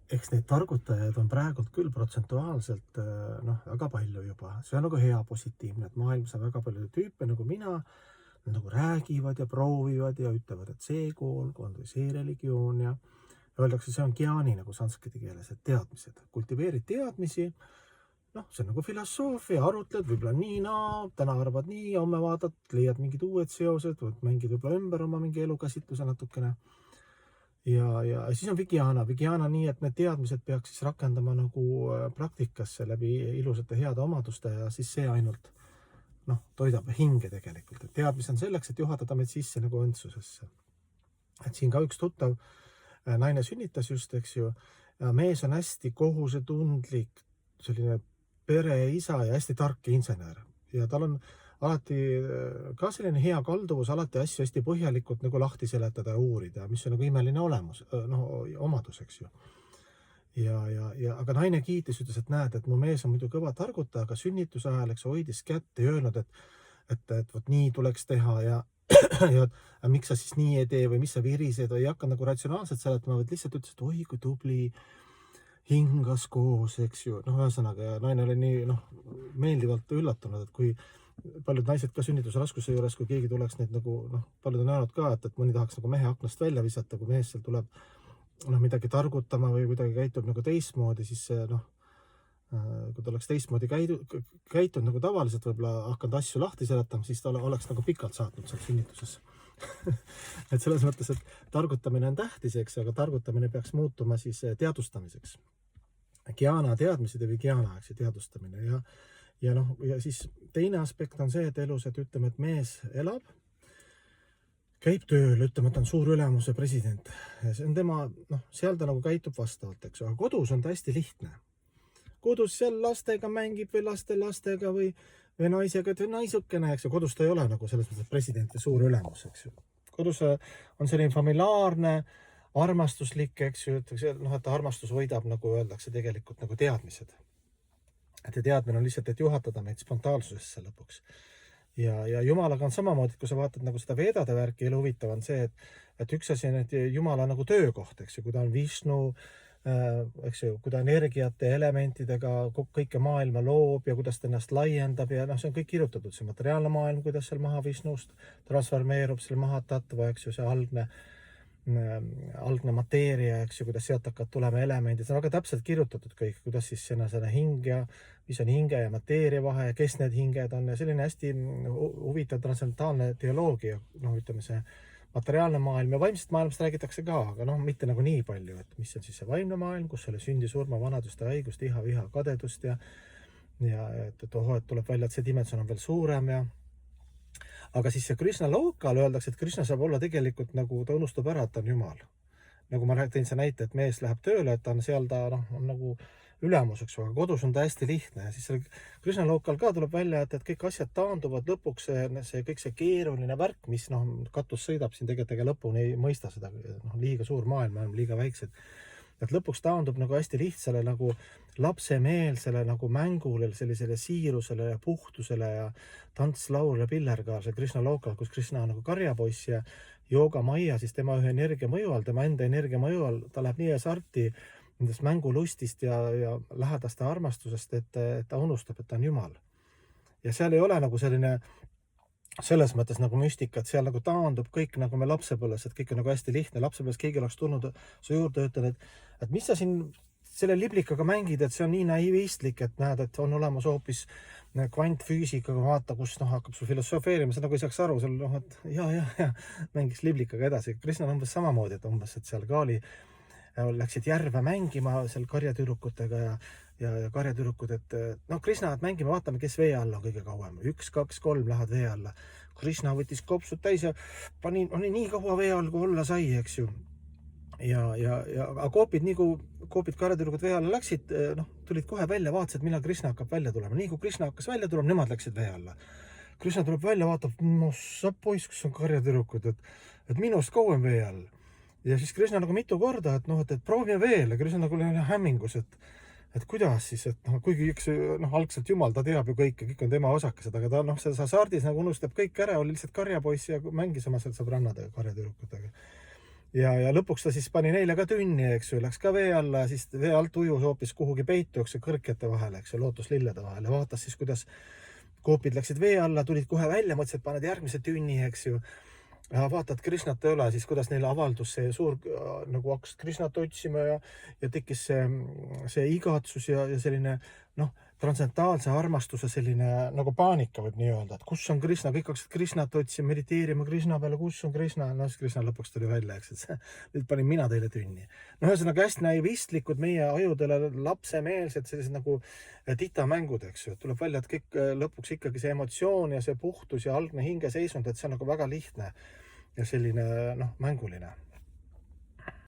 eks neid targutajaid on praegult küll protsentuaalselt väga palju juba. See on nagu hea positiivne, et maailmas on väga palju tüüpe nagu mina, nad nagu räägivad ja proovivad ja ütlevad, et see koolkond või see religioon ja öeldakse, see on gyaani nagu sanskriti keeles, et teadmised, kultiveerid teadmisi. See on nagu filosoofia, arutled, võib-olla nii, täna arvad nii, homme vaatad, leiad mingid uued seosed, mängid võib-olla ümber oma mingi elukäsitluse natukene. Ja siis on Vigiana nii, et need teadmised peaks siis rakendama nagu praktikasse läbi ilusate heade omaduste ja siis see ainult toidab hinge tegelikult. Et teadmis on selleks, et juhatada meid sisse nagu õndsusesse. Et siin ka üks tuttav naine sünnitas just, eks ju, ja mees on hästi kohusetundlik, selline pereisa ja hästi tark insener. Ja tal on alati ka selline hea kalduvus alati asju hästi põhjalikult nagu lahti seletada ja uurida, mis on nagu imeline omadus, eks ju. Aga naine kiitis, ütles, et näed, et mu mees on muidu kõva targutaja, aga sünnituse ajal, eks hoidis kätt ja öelnud, et vot nii tuleks teha ja miks sa siis nii ei tee või mis sa virised või ei hakka nagu ratsionaalselt seletama, vaid lihtsalt ütles, et oi, kui tubli, hingas koos, eks ju. Ühesõnaga, naine oli nii meeldivalt üllatunud, et kui paljud naised ka sünnitusraskuse juures, kui keegi tuleks neid nagu, paljud on näinud ka, et mõni tahaks nagu mehe aknast välja visata, kui mees seal tuleb midagi targutama või kuidagi käitub nagu teistmoodi, siis see, kui ta oleks teistmoodi käitunud nagu tavaliselt, võib-olla hakanud asju lahti seletama, siis ta oleks nagu pikalt saatnud seal sünnituses. Et selles mõttes, et targutamine on tähtis, eks, aga targutamine peaks muutuma siis teadvustamiseks. Gyaana teadmised ja Vigiana, eks, teadvustamine ja siis teine aspekt on see, et elus, et ütleme, et mees elab, käib tööl, ütleme, et on suur ülemuse president. Ja see on tema, seal ta nagu käitub vastavalt, eks, aga kodus on ta hästi lihtne. Kodus seal lastega mängib või lastega või naisega, et naisukene, eks ju, kodus ta ei ole nagu selles mõttes president ja suur ülemus, eks ju. Kodus on selline familiaarne, armastuslik, eks ju, et armastus võidab, nagu öeldakse, tegelikult nagu teadmised. Et teadmine on lihtsalt, et juhatada meid spontaansusesse lõpuks. Ja Jumalaga on samamoodi, kui sa vaatad nagu seda veedade värki, elu huvitav on see, et üks asi on, et Jumala nagu töökoht, eks ju, kui ta on Vishnu, eks ju, kui ta energiate, elementidega kõike maailma loob ja kuidas ta ennast laiendab ja see on kõik kirjutatud, see materiaalne maailm, kuidas seal maha Vishnust transformeerub, selle maha tatva, eks ju, see algne mateeria, eks ju, kuidas sealt hakkavad tulema elemendid, see on väga täpselt kirjutatud kõik, kuidas siis selle hing ja mis on hinge ja mateeria vahe ja kes need hinged on ja selline hästi huvitav transcendentaalne teoloogia, ütleme see materiaalne maailm ja vaimsest maailmast räägitakse ka, aga mitte nagu nii palju, et mis on siis see vaimne maailm, kus selle sündi, surma, vanadust ja haigust, iha, viha, kadedust ja et tuleb välja, et see dimensioon on veel suurem ja aga siis see Krishna lokal öeldakse, et Krishna saab olla tegelikult nagu ta unustab ära, et ta on Jumal. Nagu ma tõin see näite, et mees läheb tööle, et ta on seal, ta on nagu ülemuseks, aga kodus on ta hästi lihtne ja siis selle Krishna lokal ka tuleb välja, et kõik asjad taanduvad lõpuks kõik see keeruline värk, mis katus sõidab siin tegelikult ega lõpuni ei mõista seda, liiga suur maailm on liiga väiksed. Et lõpuks taandub nagu hästi lihtsale nagu lapsemeelsele nagu mängule, sellisele siirusele ja puhtusele ja tants, laul ja pillerkaar, see Krishna lokal, kus Krishna on nagu karjapoiss ja jooga maia, siis tema ühe energia mõju all, tema enda energia mõju all, ta läheb nii sarti nendest mängulustist ja lähedaste armastusest, et ta unustab, et ta on Jumal. Ja seal ei ole nagu selline selles mõttes nagu müstika, et seal nagu taandub kõik nagu me lapsepõlves, et kõik on nagu hästi lihtne. Lapsepõlves keegi oleks tulnud su juurde ja ütelnud, et mis sa siin selle liblikaga mängid, et see on nii naivistlik, et näed, et on olemas hoopis kvantfüüsikaga, vaata, kus hakkab su filosofeerima, sa nagu ei saaks aru, seal et ja, mängiks liblikaga edasi. Krishna on umbes samamoodi, et seal ka läksid järve mängima seal karjatüdrukutega ja karjatüdrukud, et Krishna, et mängime, vaatame, kes vee alla on kõige kauem. 1, 2, 3 lähevad vee alla. Krishna võttis kopsud täis ja oli nii kaua vee all, kui olla sai, eks ju. Aga koopid karjatüdrukud vee alla läksid, tulid kohe välja, vaatasid, millal Krishna hakkab välja tulema. Nii kui Krishna hakkas välja tulema, nemad läksid vee alla. Krishna tuleb välja, vaatab, sa poiss, kus on karjatüdrukud, et minust kauem vee all. Ja siis Krishna nagu mitu korda, et proovime veel ja Krishna nagu hämmingus, et kuidas siis, et kuigi algselt Jumal, ta teab ju kõik on tema osakesed, aga ta see sardis nagu unustab kõik ära, oli lihtsalt karjapoiss ja mängis oma seal sõbrannadega, karjatüdrukutega. ja lõpuks ta siis pani neile ka tünni, eks ju, läks ka vee alla ja siis vee alt ujus hoopis kuhugi peitu, eks ju, kõrkete vahele, eks ju, lootuslillede vahele. Vaatas siis, kuidas koopid läksid vee alla, tulid kohe välja, mõtlesid, et paned järgmise tünni, eks ju. Ja vaatad, Krishnat ei ole, siis kuidas neile avaldus see suur, nagu hakkas Krishnat otsima ja tekkis see igatsus ja selline, transcendentaalse armastuse selline nagu paanika võib nii öelda, et kus on Krishna, kõik hakkasid Krishnat otsima, mediteerima Krishna peale, kus on Krishna, siis Krishna lõpuks tuli välja, eks, et nüüd panin mina teile tünni. Ühesõnaga hästi naivistlikud meie ajudele lapsemeelsed sellised nagu titamängud, eks ju, tuleb välja, et kõik lõpuks ikkagi see emotsioon ja see puhtus ja algne hingeseisund, et see on nagu väga lihtne ja selline mänguline.